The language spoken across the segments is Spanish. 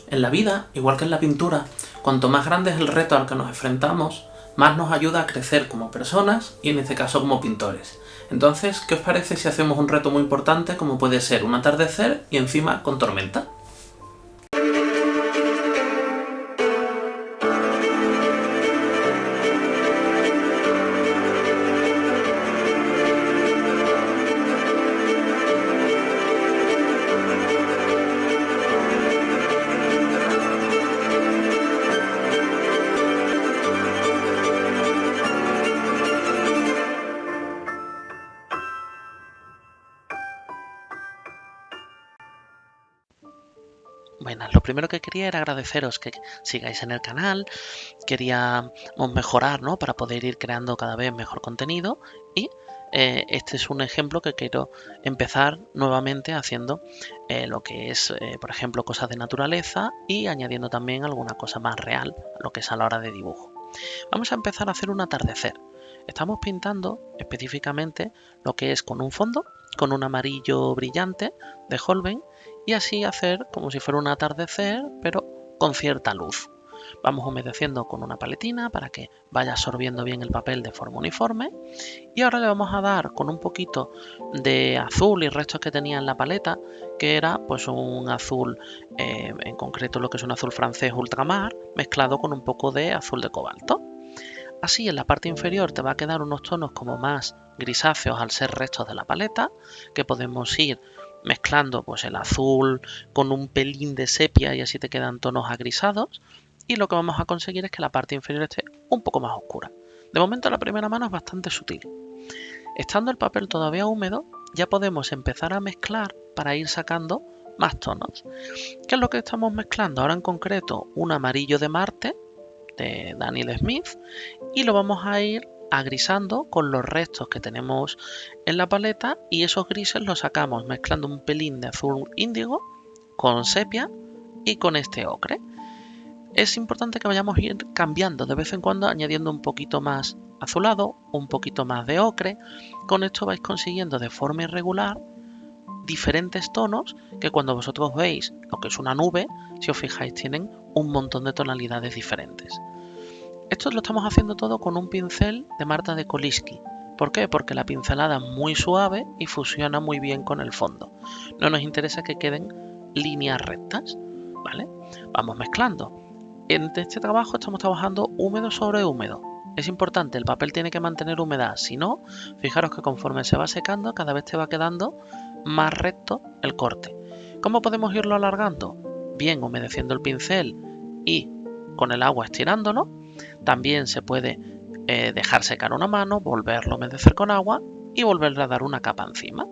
En la vida, igual que en la pintura, cuanto más grande es el reto al que nos enfrentamos, más nos ayuda a crecer como personas y en este caso como pintores. Entonces, ¿qué os parece si hacemos un reto muy importante como puede ser un atardecer y encima con tormenta? Bueno, lo primero que quería era agradeceros que sigáis en el canal, queríamos mejorar, ¿no? Para poder ir creando cada vez mejor contenido y este es un ejemplo que quiero empezar nuevamente haciendo lo que es, por ejemplo, cosas de naturaleza y añadiendo también alguna cosa más real, lo que es a la hora de dibujo. Vamos a empezar a hacer un atardecer. Estamos pintando específicamente lo que es con un fondo, con un amarillo brillante de Holbein y así hacer como si fuera un atardecer, pero con cierta luz. Vamos humedeciendo con una paletina para que vaya absorbiendo bien el papel de forma uniforme y ahora le vamos a dar con un poquito de azul y restos que tenía en la paleta, que era pues un azul, en concreto lo que es un azul francés ultramar, mezclado con un poco de azul de cobalto. Así en la parte inferior te va a quedar unos tonos como más grisáceos al ser restos de la paleta, que podemos ir mezclando pues el azul con un pelín de sepia y así te quedan tonos agrisados. Y lo que vamos a conseguir es que la parte inferior esté un poco más oscura. De momento la primera mano es bastante sutil. Estando el papel todavía húmedo, ya podemos empezar a mezclar para ir sacando más tonos. ¿Qué es lo que estamos mezclando? Ahora en concreto un amarillo de Marte de Daniel Smith y lo vamos a ir agrisando con los restos que tenemos en la paleta y esos grises los sacamos mezclando un pelín de azul índigo con sepia y con este ocre. Es importante que vayamos a ir cambiando de vez en cuando, añadiendo un poquito más azulado, un poquito más de ocre. Con esto vais consiguiendo de forma irregular diferentes tonos que cuando vosotros veis lo que es una nube, si os fijáis, tienen un montón de tonalidades diferentes. Esto lo estamos haciendo todo con un pincel de Marta de Koliski. ¿Por qué? Porque la pincelada es muy suave y fusiona muy bien con el fondo. No nos interesa que queden líneas rectas, ¿vale? Vamos mezclando. En este trabajo estamos trabajando húmedo sobre húmedo. Es importante, el papel tiene que mantener humedad, si no, fijaros que conforme se va secando, cada vez te va quedando más recto el corte. ¿Cómo podemos irlo alargando? Bien, humedeciendo el pincel y con el agua estirándolo. También se puede dejar secar una mano, volverlo a humedecer con agua y volverle a dar una capa encima.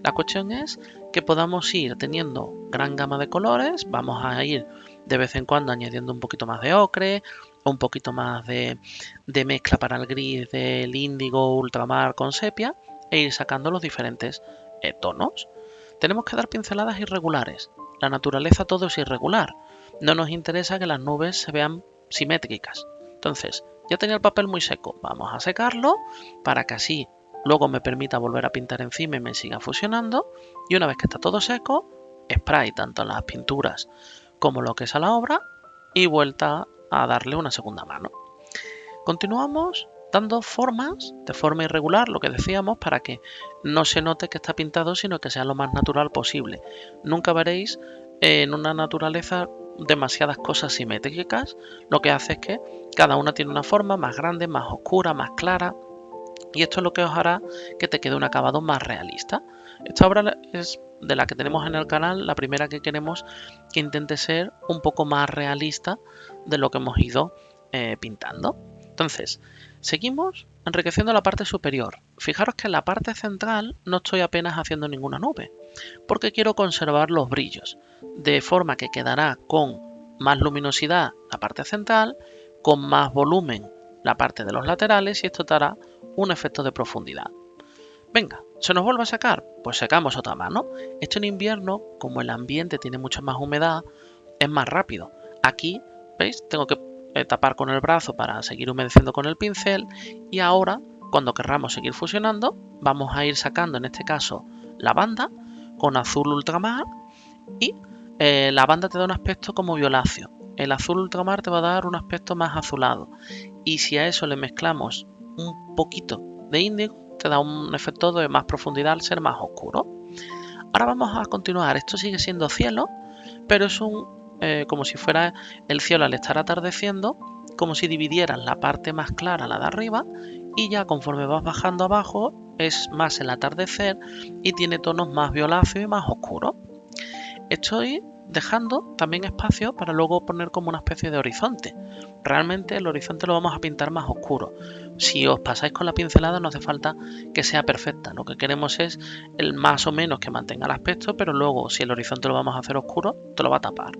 La cuestión es que podamos ir teniendo gran gama de colores, vamos a ir de vez en cuando añadiendo un poquito más de ocre, un poquito más de mezcla para el gris del índigo ultramar con sepia e ir sacando los diferentes tonos. Tenemos que dar pinceladas irregulares. La naturaleza todo es irregular. No nos interesa que las nubes se vean simétricas. Entonces, ya tenía el papel muy seco. Vamos a secarlo para que así luego me permita volver a pintar encima y me siga fusionando. Y una vez que está todo seco, spray tanto en las pinturas como lo que es a la obra y vuelta a darle una segunda mano. Continuamos dando formas de forma irregular, lo que decíamos, para que no se note que está pintado, sino que sea lo más natural posible. Nunca veréis en una naturaleza demasiadas cosas simétricas, lo que hace es que cada una tiene una forma más grande, más oscura, más clara, y esto es lo que os hará que te quede un acabado más realista. Esta obra es de la que tenemos en el canal, la primera que queremos que intente ser un poco más realista de lo que hemos ido pintando. Entonces, seguimos enriqueciendo la parte superior. Fijaros que en la parte central no estoy apenas haciendo ninguna nube, porque quiero conservar los brillos, de forma que quedará con más luminosidad la parte central, con más volumen la parte de los laterales y esto dará un efecto de profundidad. Venga, ¿se nos vuelve a sacar? Pues secamos otra mano. Esto en invierno, como el ambiente tiene mucha más humedad, es más rápido. Aquí, ¿veis? Tengo que tapar con el brazo para seguir humedeciendo con el pincel y ahora, cuando querramos seguir fusionando, vamos a ir sacando en este caso la banda con azul ultramar y la banda te da un aspecto como violáceo, el azul ultramar te va a dar un aspecto más azulado, y si a eso le mezclamos un poquito de índigo, te da un efecto de más profundidad al ser más oscuro. Ahora vamos a continuar, esto sigue siendo cielo, pero es como si fuera el cielo al estar atardeciendo, como si dividieras la parte más clara, la de arriba, y ya conforme vas bajando abajo es más el atardecer y tiene tonos más violáceos y más oscuros. Estoy dejando también espacio para luego poner como una especie de horizonte. Realmente el horizonte lo vamos a pintar más oscuro. Si os pasáis con la pincelada no hace falta que sea perfecta. Lo que queremos es el más o menos que mantenga el aspecto, pero luego si el horizonte lo vamos a hacer oscuro, te lo va a tapar.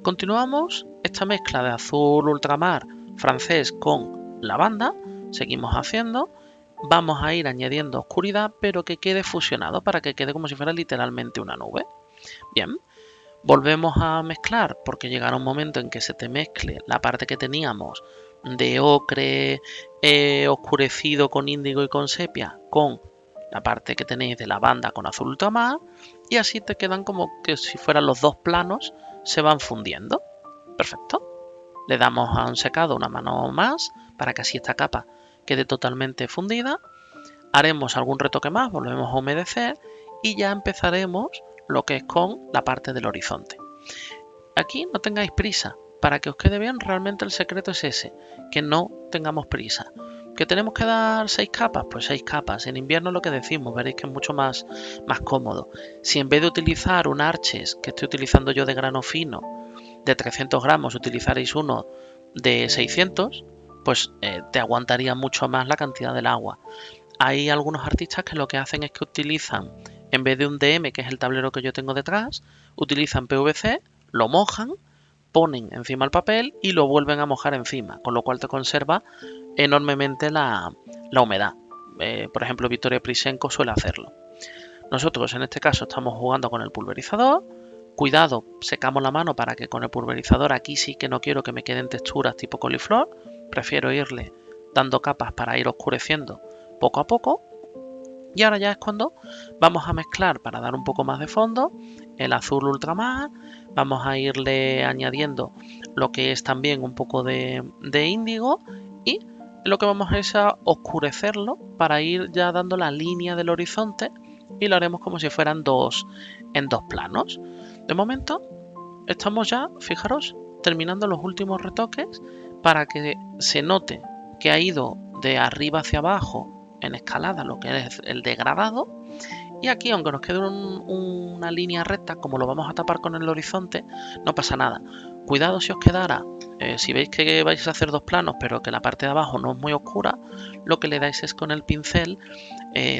Continuamos esta mezcla de azul ultramar francés con lavanda. Seguimos haciendo. Vamos a ir añadiendo oscuridad, pero que quede fusionado para que quede como si fuera literalmente una nube. Bien, volvemos a mezclar porque llegará un momento en que se te mezcle la parte que teníamos de ocre oscurecido con índigo y con sepia con la parte que tenéis de lavanda con azul ultramar y así te quedan como que si fueran los dos planos se van fundiendo. Perfecto. Le damos a un secado una mano más para que así esta capa quede totalmente fundida. Haremos algún retoque más, volvemos a humedecer y ya empezaremos lo que es con la parte del horizonte. Aquí no tengáis prisa, para que os quede bien realmente el secreto es ese, que no tengamos prisa. ¿Que tenemos que dar 6 capas? Pues 6 capas. En invierno lo que decimos, veréis que es mucho más cómodo. Si en vez de utilizar un Arches, que estoy utilizando yo de grano fino, de 300 gramos, utilizaréis uno de 600, pues te aguantaría mucho más la cantidad del agua. Hay algunos artistas que lo que hacen es que utilizan, en vez de un DM, que es el tablero que yo tengo detrás, utilizan PVC, lo mojan, ponen encima el papel y lo vuelven a mojar encima, con lo cual te conserva enormemente la humedad. Por ejemplo, Victoria Plisenko suele hacerlo. Nosotros en este caso estamos jugando con el pulverizador. Cuidado, secamos la mano para que con el pulverizador aquí sí que no quiero que me queden texturas tipo coliflor. Prefiero irle dando capas para ir oscureciendo poco a poco. Y ahora ya es cuando vamos a mezclar para dar un poco más de fondo el azul ultramar. Vamos a irle añadiendo lo que es también un poco de índigo y lo que vamos a es a oscurecerlo para ir ya dando la línea del horizonte y lo haremos como si fueran en dos planos. De momento estamos ya, fijaros, terminando los últimos retoques para que se note que ha ido de arriba hacia abajo en escalada lo que es el degradado. Y aquí, aunque nos quede una línea recta, como lo vamos a tapar con el horizonte, no pasa nada. Cuidado si os quedara, si veis que vais a hacer dos planos, pero que la parte de abajo no es muy oscura, lo que le dais es con el pincel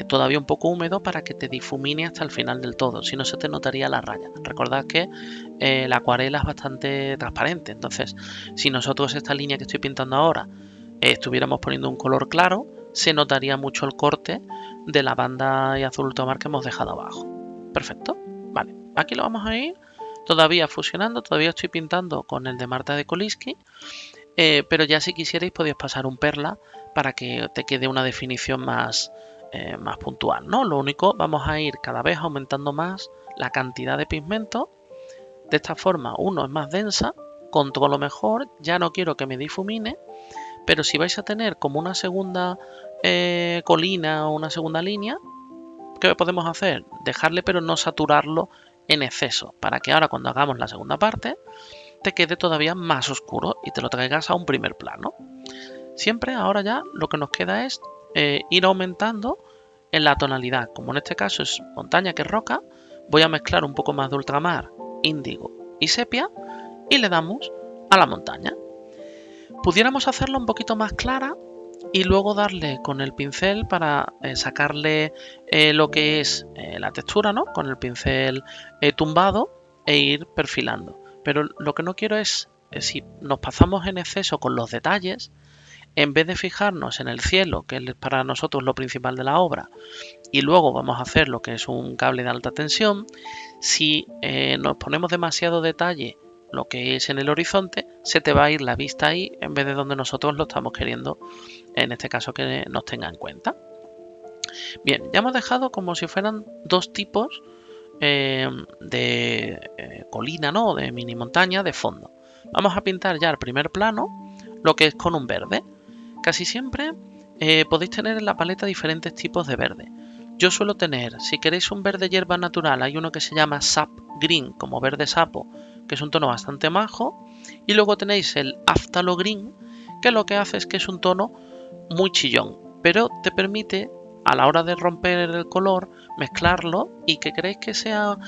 todavía un poco húmedo para que te difumine hasta el final del todo, si no se te notaría la raya. Recordad que la acuarela es bastante transparente, entonces si nosotros esta línea que estoy pintando ahora estuviéramos poniendo un color claro, se notaría mucho el corte de la banda y azul ultramar que hemos dejado abajo. Perfecto, vale, aquí lo vamos a ir todavía fusionando, todavía estoy pintando con el de Marta de Koliski, pero ya si quisierais podéis pasar un perla para que te quede una definición más puntual, ¿no? Lo único, vamos a ir cada vez aumentando más la cantidad de pigmento. De esta forma, uno es más densa, controlo mejor, ya no quiero que me difumine, pero si vais a tener como una segunda colina o una segunda línea, ¿qué podemos hacer? Dejarle pero no saturarlo en exceso, para que ahora cuando hagamos la segunda parte te quede todavía más oscuro y te lo traigas a un primer plano. Siempre ahora ya lo que nos queda es ir aumentando en la tonalidad, como en este caso es montaña que es roca, voy a mezclar un poco más de ultramar, índigo y sepia y le damos a la montaña. Pudiéramos hacerla un poquito más clara y luego darle con el pincel para sacarle lo que es la textura, ¿no? Con el pincel tumbado e ir perfilando. Pero lo que no quiero es, si nos pasamos en exceso con los detalles, en vez de fijarnos en el cielo, que es para nosotros lo principal de la obra, y luego vamos a hacer lo que es un cable de alta tensión, si nos ponemos demasiado detalle lo que es en el horizonte, se te va a ir la vista ahí en vez de donde nosotros lo estamos queriendo, en este caso que nos tenga en cuenta. Bien, ya hemos dejado como si fueran dos tipos colina, ¿no? De mini montaña de fondo. Vamos a pintar ya el primer plano, lo que es con un verde. Casi siempre podéis tener en la paleta diferentes tipos de verde. Yo suelo tener, si queréis un verde hierba natural, hay uno que se llama Sap Green, como verde sapo, que es un tono bastante majo. Y luego tenéis el Aftalo Green, que lo que hace es que es un tono muy chillón, pero te permite a la hora de romper el color mezclarlo, y que queréis que sea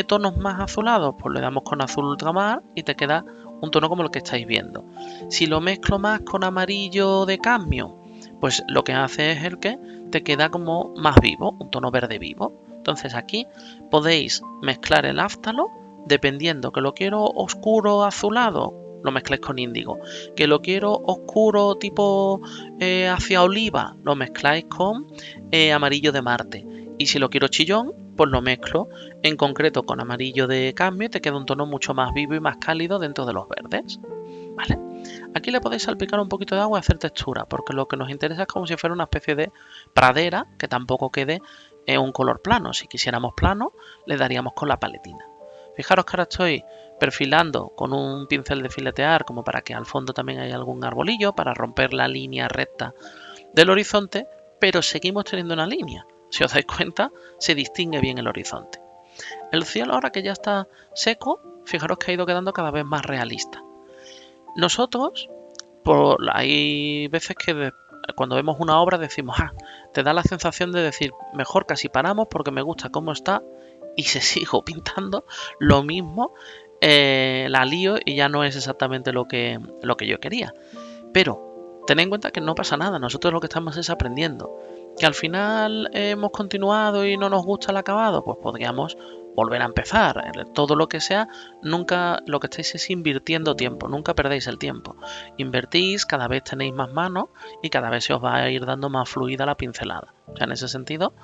tonos más azulados, pues le damos con azul ultramar y te queda un tono como el que estáis viendo. Si lo mezclo más con amarillo de cadmio, pues lo que hace es el que te queda como más vivo, un tono verde vivo. Entonces aquí podéis mezclar el áftalo dependiendo que lo quiero oscuro azulado, lo mezcláis con índigo, que lo quiero oscuro tipo hacia oliva, lo mezcláis con amarillo de Marte, y si lo quiero chillón, pues lo mezclo en concreto con amarillo de cadmio y te queda un tono mucho más vivo y más cálido dentro de los verdes. ¿Vale? Aquí le podéis salpicar un poquito de agua y hacer textura, porque lo que nos interesa es como si fuera una especie de pradera, que tampoco quede un color plano. Si quisiéramos plano, le daríamos con la paletina. Fijaros que ahora estoy perfilando con un pincel de filetear, como para que al fondo también haya algún arbolillo, para romper la línea recta del horizonte, pero seguimos teniendo una línea. Si os dais cuenta, se distingue bien el horizonte. El cielo, ahora que ya está seco, fijaros que ha ido quedando cada vez más realista. Nosotros, hay veces que cuando vemos una obra decimos, te da la sensación de decir, mejor casi paramos porque me gusta cómo está, y se sigo pintando lo mismo, la lío y ya no es exactamente lo que yo quería. Pero tened en cuenta que no pasa nada, nosotros lo que estamos es aprendiendo. Que al final hemos continuado y no nos gusta el acabado, pues podríamos volver a empezar. Todo lo que sea, nunca lo que estáis es invirtiendo tiempo, nunca perdéis el tiempo. Invertís, cada vez tenéis más manos y cada vez se os va a ir dando más fluida la pincelada. O sea, en ese sentido,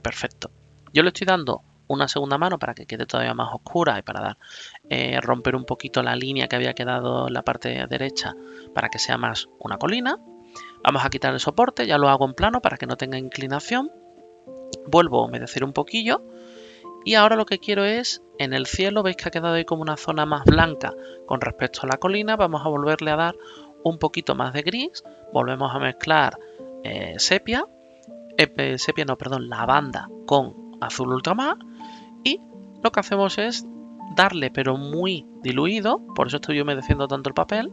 perfecto. Yo le estoy dando una segunda mano para que quede todavía más oscura y para dar romper un poquito la línea que había quedado en la parte derecha para que sea más una colina. Vamos a quitar el soporte, ya lo hago en plano para que no tenga inclinación. Vuelvo a humedecer un poquillo y ahora lo que quiero es, en el cielo, veis que ha quedado ahí como una zona más blanca con respecto a la colina. Vamos a volverle a dar un poquito más de gris, volvemos a mezclar sepia, lavanda con azul ultramar, y lo que hacemos es darle, pero muy diluido, por eso estoy humedeciendo tanto el papel,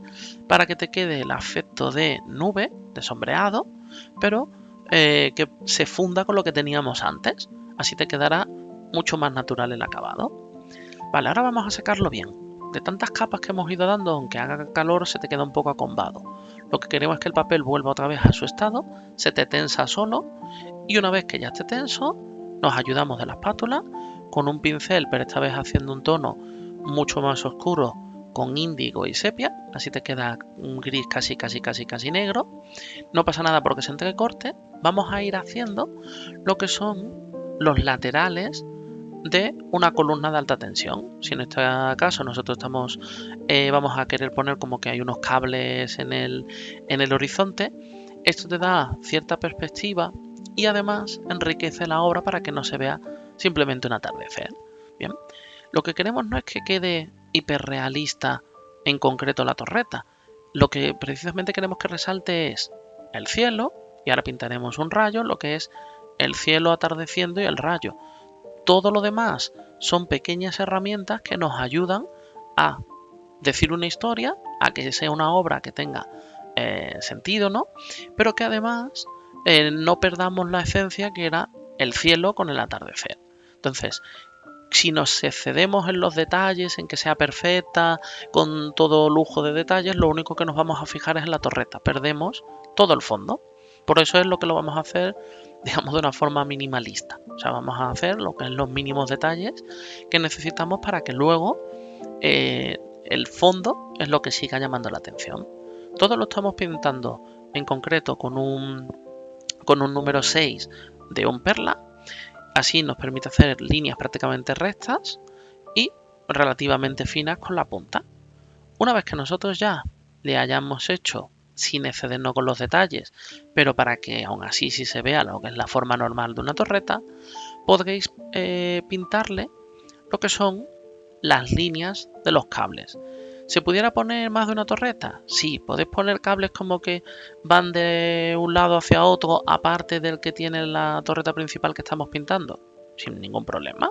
para que te quede el efecto de nube, de sombreado, pero que se funda con lo que teníamos antes. Así te quedará mucho más natural el acabado. Vale, ahora vamos a secarlo bien. De tantas capas que hemos ido dando, aunque haga calor, se te queda un poco acombado. Lo que queremos es que el papel vuelva otra vez a su estado, se te tensa solo, y una vez que ya esté tenso, nos ayudamos de la espátula con un pincel, pero esta vez haciendo un tono mucho más oscuro con índigo y sepia, así te queda un gris casi negro. No pasa nada porque se entrecorte. Vamos a ir haciendo lo que son los laterales de una columna de alta tensión. Si en este caso nosotros vamos a querer poner como que hay unos cables en el horizonte, esto te da cierta perspectiva y además enriquece la obra para que no se vea simplemente un atardecer. Bien, lo que queremos no es que quede hiperrealista en concreto la torreta. Lo que precisamente queremos que resalte es el cielo, y ahora pintaremos un rayo, lo que es el cielo atardeciendo y el rayo. Todo lo demás son pequeñas herramientas que nos ayudan a decir una historia, a que sea una obra que tenga sentido, ¿no? Pero que además no perdamos la esencia que era el cielo con el atardecer. Entonces, si nos excedemos en los detalles, en que sea perfecta, con todo lujo de detalles, lo único que nos vamos a fijar es en la torreta. Perdemos todo el fondo. Por eso es lo que lo vamos a hacer, digamos, de una forma minimalista. O sea, vamos a hacer lo que es los mínimos detalles que necesitamos para que luego el fondo es lo que siga llamando la atención. Todo lo estamos pintando en concreto con un número 6 de un perla. Así nos permite hacer líneas prácticamente rectas y relativamente finas con la punta. Una vez que nosotros ya le hayamos hecho, sin excedernos con los detalles, pero para que aún así sí se vea lo que es la forma normal de una torreta, podréis pintarle lo que son las líneas de los cables. ¿Se pudiera poner más de una torreta? Sí, podéis poner cables como que van de un lado hacia otro, aparte del que tiene la torreta principal que estamos pintando, sin ningún problema.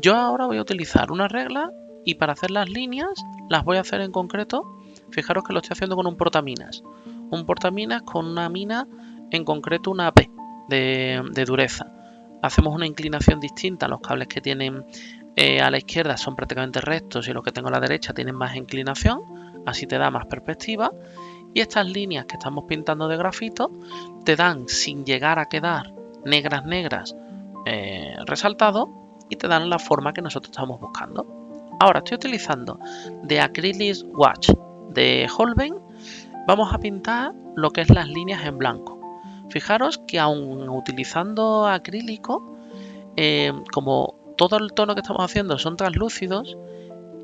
Yo ahora voy a utilizar una regla y para hacer las líneas las voy a hacer en concreto. Fijaros que lo estoy haciendo con un portaminas. Un portaminas con una mina, en concreto una P de dureza. Hacemos una inclinación distinta. Los cables que tienen a la izquierda son prácticamente rectos y los que tengo a la derecha tienen más inclinación. Así te da más perspectiva. Y estas líneas que estamos pintando de grafito te dan, sin llegar a quedar negras, resaltado, y te dan la forma que nosotros estamos buscando. Ahora estoy utilizando de Acrylic Wash de Holbein. Vamos a pintar lo que es las líneas en blanco. Fijaros que aun utilizando acrílico, como todo el tono que estamos haciendo son translúcidos,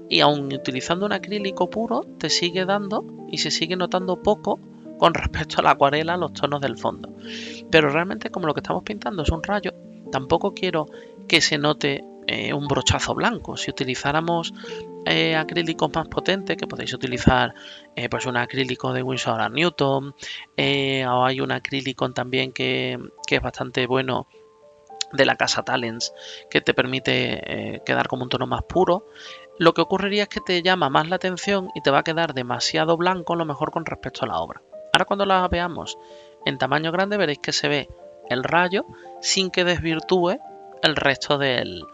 y aun utilizando un acrílico puro te sigue dando y se sigue notando poco con respecto a la acuarela, los tonos del fondo. Pero realmente, como lo que estamos pintando es un rayo, tampoco quiero que se note un brochazo blanco. Si utilizáramos acrílicos más potentes, que podéis utilizar pues un acrílico de Winsor & Newton, o hay un acrílico también que es bastante bueno de la casa Talens, que te permite quedar como un tono más puro. Lo que ocurriría es que te llama más la atención y te va a quedar demasiado blanco a lo mejor con respecto a la obra. Ahora cuando la veamos en tamaño grande veréis que se ve el rayo sin que desvirtúe el resto del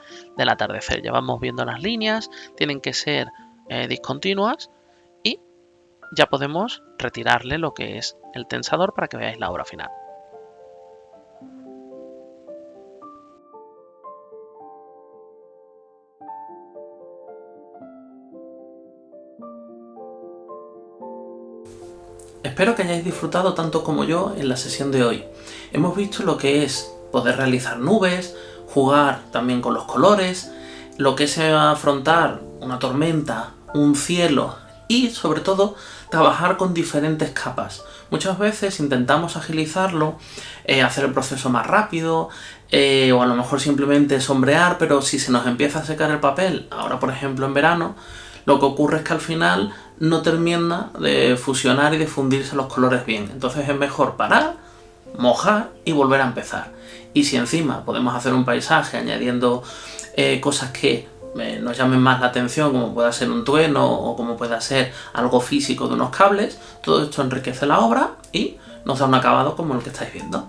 atardecer. Ya vamos viendo las líneas, tienen que ser discontinuas, y ya podemos retirarle lo que es el tensador para que veáis la obra final. Espero que hayáis disfrutado tanto como yo en la sesión de hoy. Hemos visto lo que es poder realizar nubes, jugar también con los colores, lo que es afrontar una tormenta, un cielo y sobre todo trabajar con diferentes capas. Muchas veces intentamos agilizarlo, hacer el proceso más rápido, o a lo mejor simplemente sombrear, pero si se nos empieza a secar el papel, ahora por ejemplo en verano, lo que ocurre es que al final no termina de fusionar y de fundirse los colores bien. Entonces es mejor parar, mojar y volver a empezar. Y si encima podemos hacer un paisaje añadiendo cosas que nos llamen más la atención, como pueda ser un trueno o como pueda ser algo físico de unos cables, todo esto enriquece la obra y nos da un acabado como el que estáis viendo.